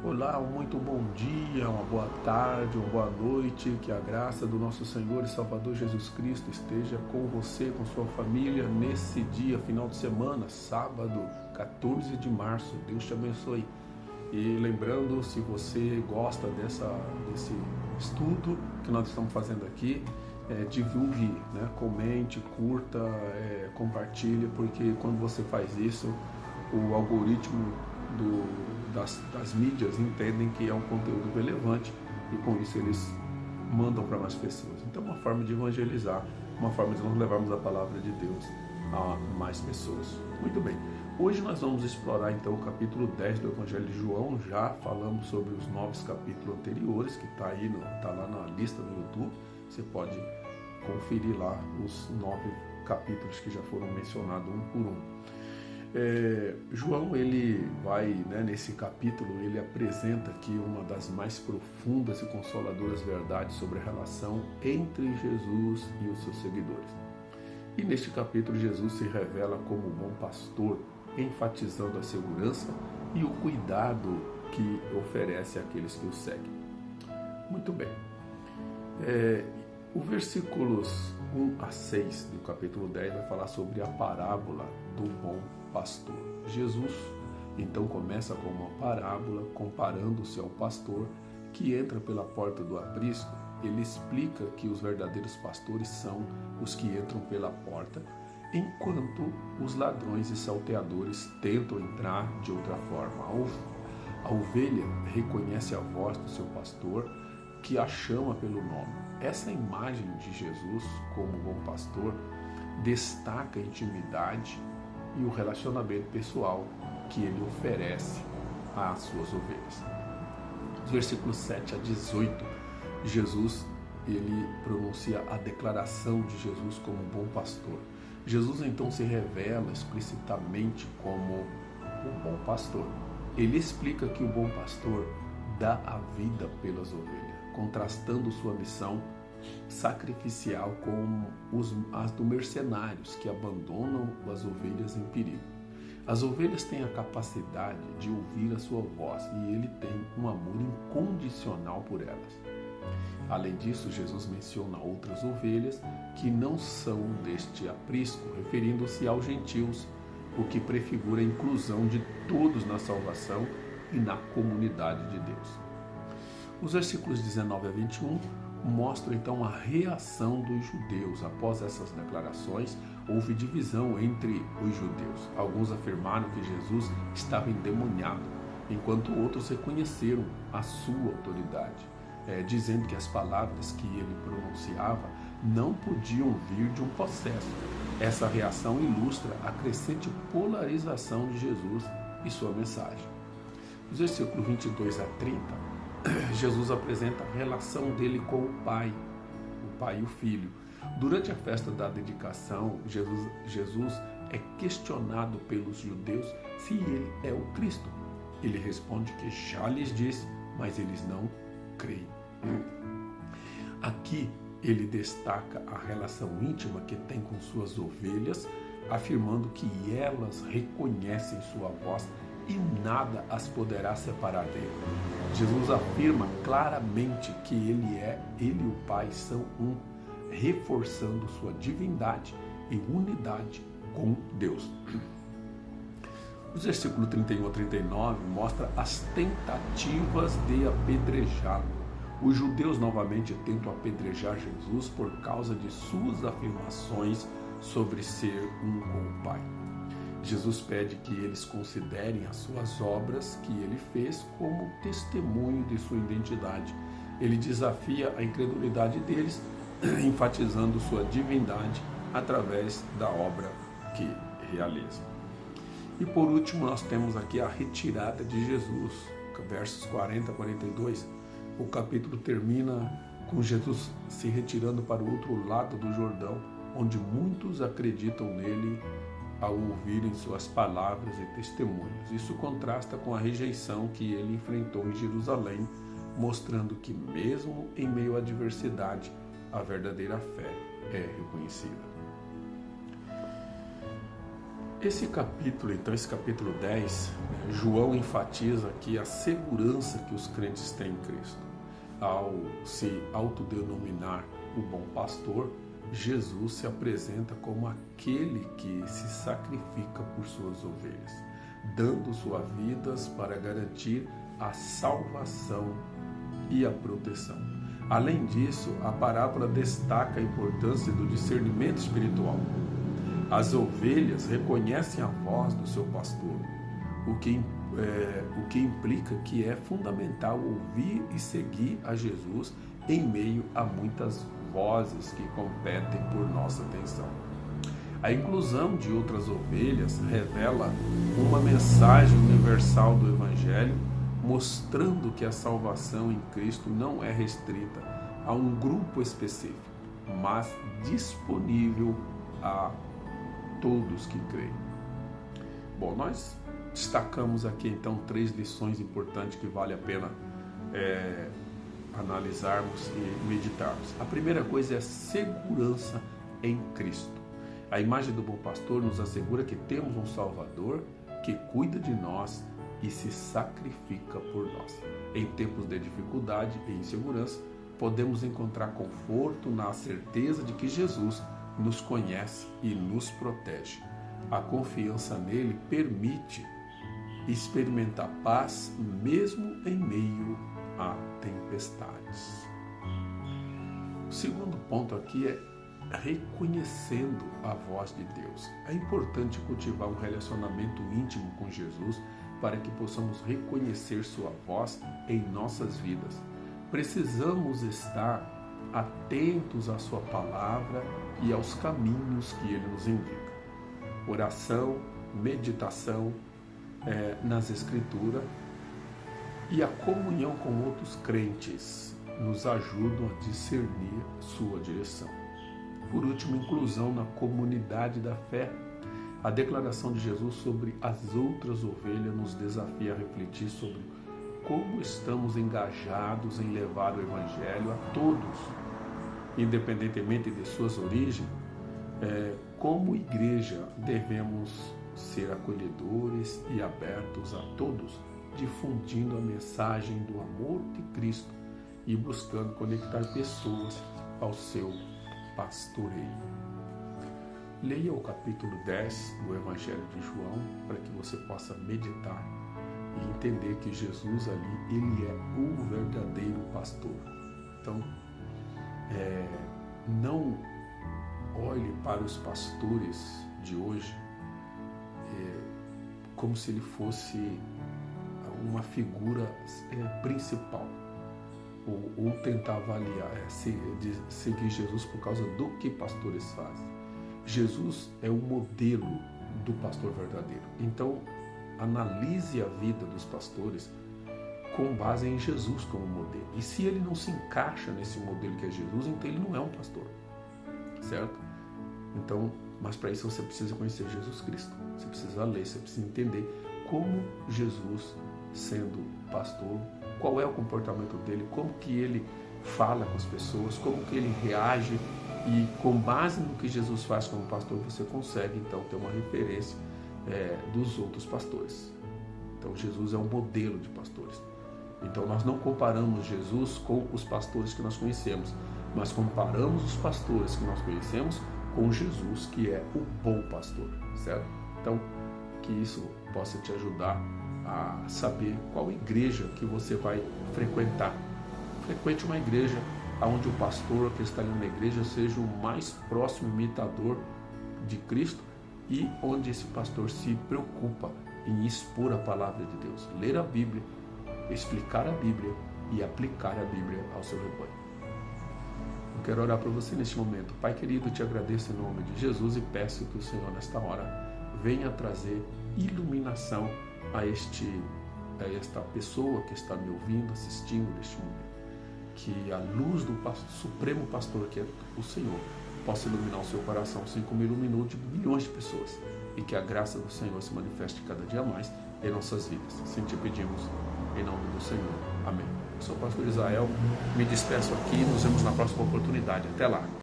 Olá, muito bom dia, uma boa tarde, uma boa noite. Que a graça do nosso Senhor e Salvador Jesus Cristo esteja com você, com sua família, nesse dia, final de semana, sábado, 14 de março. Deus te abençoe. E lembrando, se você gosta desse estudo que nós estamos fazendo aqui, divulgue, né? Comente, curta, compartilhe, porque quando você faz isso, o algoritmo das mídias entendem que é um conteúdo relevante e com isso eles mandam para mais pessoas. Então é uma forma de evangelizar, uma forma de nós levarmos a palavra de Deus a mais pessoas. Muito bem, hoje nós vamos explorar então o capítulo 10 do Evangelho de João. Já falamos sobre os 9 capítulos anteriores, que está lá na lista no YouTube. Você pode conferir lá os 9 capítulos que já foram mencionados um por um. João, ele vai, nesse capítulo, ele apresenta aqui uma das mais profundas e consoladoras verdades sobre a relação entre Jesus e os seus seguidores. E neste capítulo, Jesus se revela como o bom pastor, enfatizando a segurança e o cuidado que oferece àqueles que o seguem. Muito bem. O versículos 1 a 6 do capítulo 10 vai falar sobre a parábola do bom pastor. Jesus então começa com uma parábola comparando-se ao pastor que entra pela porta do aprisco. Ele explica que os verdadeiros pastores são os que entram pela porta, enquanto os ladrões e salteadores tentam entrar de outra forma. A ovelha reconhece a voz do seu pastor, que a chama pelo nome. Essa imagem de Jesus como bom pastor destaca a intimidade e o relacionamento pessoal que ele oferece às suas ovelhas. Os versículos 7 a 18, Jesus ele pronuncia a declaração de Jesus como bom pastor. Jesus então se revela explicitamente como o bom pastor. Ele explica que o bom pastor dá a vida pelas ovelhas, contrastando sua missão sacrificial com as do mercenários que abandonam as ovelhas em perigo. As ovelhas têm a capacidade de ouvir a sua voz e ele tem um amor incondicional por elas. Além disso, Jesus menciona outras ovelhas que não são deste aprisco, referindo-se aos gentios, o que prefigura a inclusão de todos na salvação e na comunidade de Deus. Os versículos 19 a 21 mostram então a reação dos judeus. Após essas declarações, houve divisão entre os judeus. Alguns afirmaram que Jesus estava endemoniado, enquanto outros reconheceram a sua autoridade, dizendo que as palavras que ele pronunciava não podiam vir de um possesso. Essa reação ilustra a crescente polarização de Jesus e sua mensagem. Os versículos 22 a 30, Jesus apresenta a relação dele com o Pai e o Filho. Durante a festa da dedicação, Jesus é questionado pelos judeus se ele é o Cristo. Ele responde que já lhes disse, mas eles não creem. Aqui ele destaca a relação íntima que tem com suas ovelhas, afirmando que elas reconhecem sua voz e nada as poderá separar dele. Jesus afirma claramente que ele e o Pai são um, reforçando sua divindade e unidade com Deus. Os versículos 31 a 39 mostram as tentativas de apedrejá-lo. Os judeus novamente tentam apedrejar Jesus por causa de suas afirmações sobre ser um com o Pai. Jesus pede que eles considerem as suas obras que ele fez como testemunho de sua identidade. Ele desafia a incredulidade deles, enfatizando sua divindade através da obra que realiza. E por último, nós temos aqui a retirada de Jesus, versos 40 a 42. O capítulo termina com Jesus se retirando para o outro lado do Jordão, onde muitos acreditam nele ao ouvirem suas palavras e testemunhos. Isso contrasta com a rejeição que ele enfrentou em Jerusalém, mostrando que mesmo em meio à adversidade, a verdadeira fé é reconhecida. Esse capítulo 10, João enfatiza aqui a segurança que os crentes têm em Cristo. Ao se autodenominar o bom pastor, Jesus se apresenta como aquele que se sacrifica por suas ovelhas, dando suas vidas para garantir a salvação e a proteção. Além disso, a parábola destaca a importância do discernimento espiritual. As ovelhas reconhecem a voz do seu pastor, o que implica que é fundamental ouvir e seguir a Jesus em meio a muitas vozes que competem por nossa atenção. A inclusão de outras ovelhas revela uma mensagem universal do Evangelho, mostrando que a salvação em Cristo não é restrita a um grupo específico, mas disponível a todos que creem. Bom, nós destacamos aqui então 3 lições importantes que vale a pena analisarmos e meditarmos. A primeira coisa é a segurança em Cristo. A imagem do bom pastor nos assegura que temos um Salvador que cuida de nós e se sacrifica por nós. Em tempos de dificuldade e insegurança, podemos encontrar conforto na certeza de que Jesus nos conhece e nos protege. A confiança nele permite experimentar paz mesmo em meio a tempestades. O segundo ponto aqui é reconhecendo a voz de Deus. É importante cultivar um relacionamento íntimo com Jesus para que possamos reconhecer sua voz em nossas vidas. Precisamos estar atentos à sua palavra e aos caminhos que ele nos indica. Oração, meditação nas Escrituras e a comunhão com outros crentes nos ajudam a discernir sua direção. Por último, inclusão na comunidade da fé. A declaração de Jesus sobre as outras ovelhas nos desafia a refletir sobre como estamos engajados em levar o Evangelho a todos, independentemente de suas origens. Como igreja devemos ser acolhedores e abertos a todos, difundindo a mensagem do amor de Cristo e buscando conectar pessoas ao seu pastoreio. Leia o capítulo 10 do Evangelho de João para que você possa meditar e entender que Jesus ali, ele é o verdadeiro pastor. Então, não olhe para os pastores de hoje como se ele fosse uma figura principal, ou tentar avaliar, seguir Jesus por causa do que pastores fazem. Jesus é o modelo do pastor verdadeiro. Então, analise a vida dos pastores com base em Jesus como modelo. E se ele não se encaixa nesse modelo que é Jesus, então ele não é um pastor, certo? Então, mas para isso você precisa conhecer Jesus Cristo. Você precisa ler, você precisa entender como Jesus, sendo pastor, qual é o comportamento dele, como que ele fala com as pessoas, como que ele reage, e com base no que Jesus faz como pastor, você consegue então ter uma referência dos outros pastores. Então Jesus é um modelo de pastores. Então nós não comparamos Jesus com os pastores que nós conhecemos, mas comparamos os pastores que nós conhecemos com Jesus, que é o bom pastor, certo? Então, que isso possa te ajudar a saber qual igreja que você vai frequentar. Frequente uma igreja onde o pastor que está ali na igreja seja o mais próximo imitador de Cristo e onde esse pastor se preocupa em expor a palavra de Deus, ler a Bíblia, explicar a Bíblia e aplicar a Bíblia ao seu rebanho. Eu quero orar por você neste momento. Pai querido, te agradeço em nome de Jesus e peço que o Senhor nesta hora venha trazer iluminação a esta pessoa que está me ouvindo, assistindo neste momento. Que a luz do supremo pastor, que é o Senhor, possa iluminar o seu coração, assim como iluminou de milhões de pessoas. E que a graça do Senhor se manifeste cada dia mais em nossas vidas. Assim te pedimos, em nome do Senhor. Amém. Eu sou o pastor Israel, me despeço aqui e nos vemos na próxima oportunidade. Até lá.